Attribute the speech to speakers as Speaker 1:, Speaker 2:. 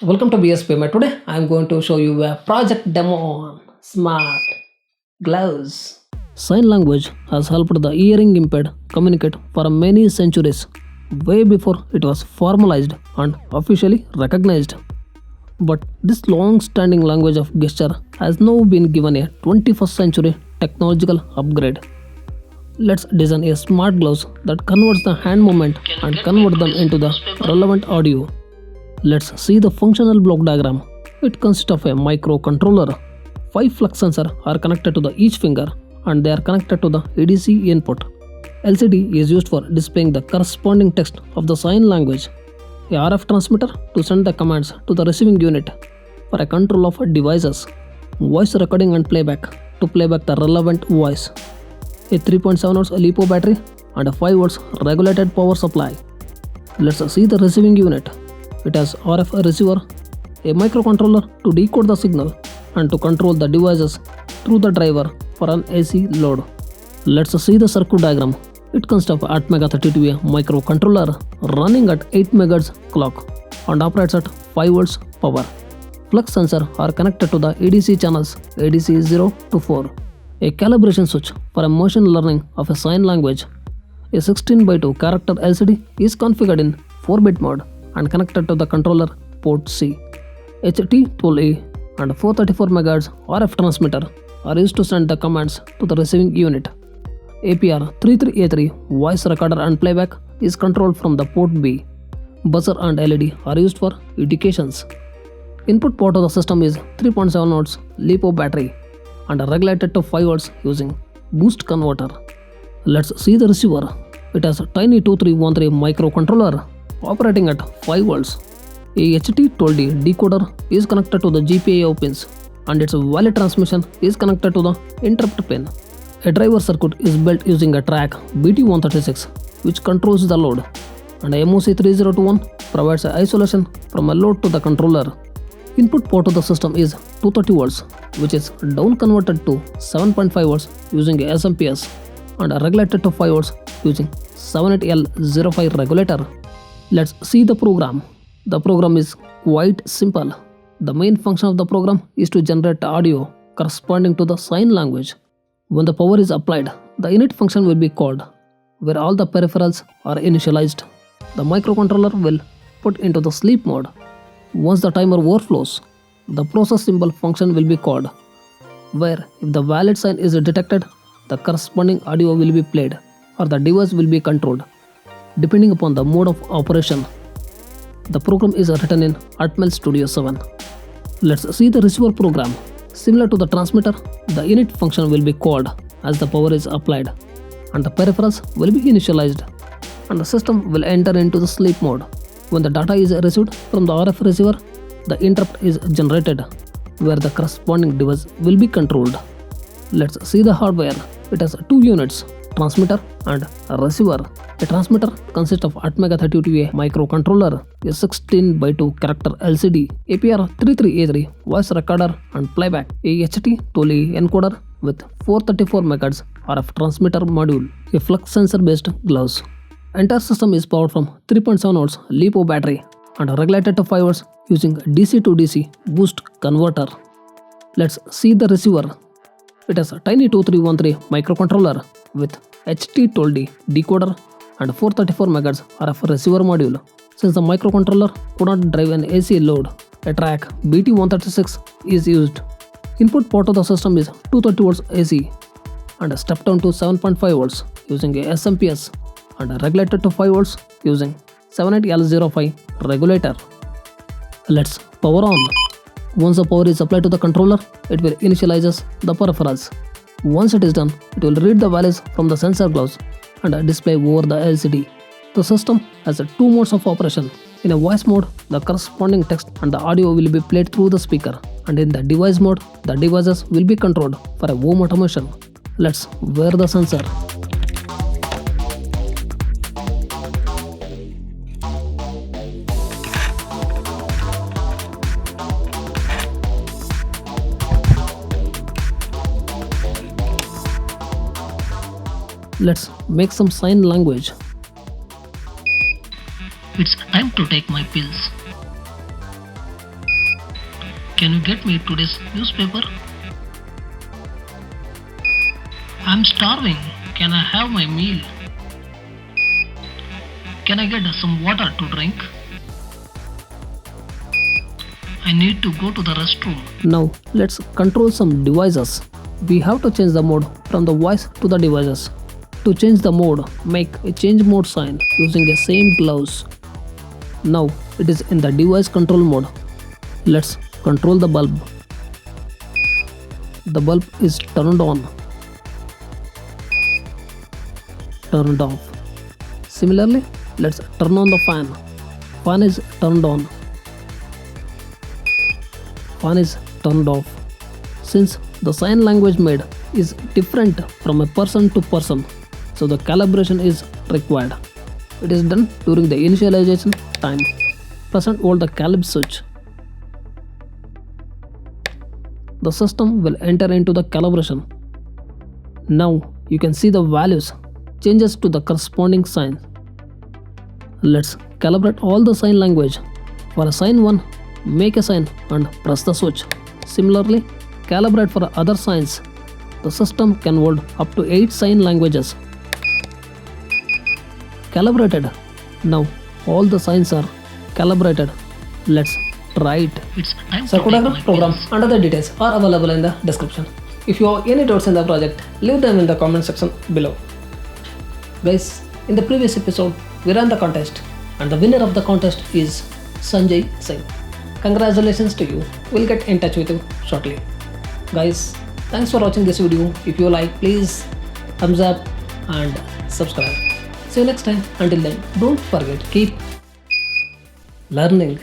Speaker 1: Welcome to BSPMA. Today I am going to show you a project demo on smart gloves. Sign language has helped the hearing impaired communicate for many centuries, way before it was formalized and officially recognized. But this long standing language of gesture has now been given a 21st century technological upgrade. Let's design a smart gloves that converts the hand movement and convert them into the relevant audio. Let's see the functional block diagram. It consists of a microcontroller. 5 flux sensors are connected to each finger and they are connected to the ADC input. LCD is used for displaying the corresponding text of the sign language. A RF transmitter to send the commands to the receiving unit for a control of devices. Voice recording and playback to playback the relevant voice. A 3.7 volts LiPo battery and a 5 volts regulated power supply. Let's see the receiving unit. It has RF receiver, a microcontroller to decode the signal and to control the devices through the driver for an AC load. Let's see the circuit diagram. It consists of ATmega32A Microcontroller running at 8 MHz clock and operates at 5 volts power. Flux sensor are connected to the ADC channels ADC 0 to 4. A calibration switch for a machine learning of a sign language. A 16:2 character LCD is configured in 4-bit mode and connected to the controller port C. HT12A and 434 MHz RF transmitter are used to send the commands to the receiving unit. AVR voice recorder and playback is controlled from the port B. Buzzer and LED are used for indications. Input port of the system is 3.7 volts LiPo battery and regulated to 5 volts using boost converter. Let's see the receiver. It has a tiny 2313 microcontroller operating at 5 volts. A HT12D decoder is connected to the GPIO pins and its valid transmission is connected to the interrupt pin. A driver circuit is built using a track BT136 which controls the load, and a MOC3021 provides isolation from a load to the controller. Input port of the system is 230 volts which is down converted to 7.5 volts using a SMPS and regulated to 5 volts using 78L05 regulator. Let's see the program. The program is quite simple. The main function of the program is to generate audio corresponding to the sign language. When the power is applied, the init function will be called, where all the peripherals are initialized. The microcontroller will put into the sleep mode. Once the timer overflows, the process symbol function will be called, where if the valid sign is detected, the corresponding audio will be played or the device will be controlled, depending upon the mode of operation. The program is written in Atmel Studio 7. Let's see the receiver program. Similar to the transmitter, the init function will be called as the power is applied and the peripherals will be initialized and the system will enter into the sleep mode. When the data is received from the RF receiver, the interrupt is generated where the corresponding device will be controlled. Let's see the hardware. It has 2 units, transmitter and a receiver. A transmitter consists of ATmega32A Microcontroller, a 16:2 character LCD, AVR33A voice recorder and playback, a HT12A encoder with 434 MHz RF transmitter module, a flux sensor based gloves. Entire system is powered from 3.7 volts LiPo battery and regulated to 5 volts using DC to DC boost converter. Let's see the receiver. It has a tiny 2313 microcontroller with HT12D decoder and 434 MHz RF receiver module. Since the microcontroller could not drive an AC load, a track BT136 is used. Input port of the system is 230 volts AC and step down to 7.5 volts using a SMPS and regulated to 5 volts using 78L05 regulator. Let's power on. Once the power is applied to the controller, it will initialize the peripherals. Once it is done, it will read the values from the sensor gloves and display over the LCD. The system has 2 modes of operation. In a voice mode, the corresponding text and the audio will be played through the speaker, and in the device mode, the devices will be controlled for a home automation. Let's wear the sensor. Let's make some sign language.
Speaker 2: It's time to take my pills.
Speaker 1: Can you get me today's newspaper? I'm starving. Can I have my meal? Can I get some water to drink? I need to go to the restroom. Now let's control some devices. We have to change the mode from the voice to the devices. To change the mode, make a change mode sign using the same gloves. Now it is in the device control mode. Let's control the bulb. The bulb is turned on. Turned off. Similarly, let's turn on the fan. Fan is turned on. Fan is turned off. Since the sign language made is different from a person to person, so the calibration is required. It is done during the initialization time. Press and hold the calib switch. The system will enter into the calibration. Now you can see the values changes to the corresponding sign. Let's calibrate all the sign language. For a sign 1, make a sign and press the switch. Similarly, calibrate for other signs. The system can hold up to 8 sign languages. Calibrated. Now all the signs are calibrated. Let's try it. Circuit program and other details are available in the description. If you have any doubts in the project, leave them in the comment section below. Guys, in the previous episode, we ran the contest and the winner of the contest is Sanjay Singh. Congratulations to you. We'll get in touch with you shortly. Guys, thanks for watching this video. If you like, please thumbs up and subscribe. See you next time. Until then, don't forget, keep learning.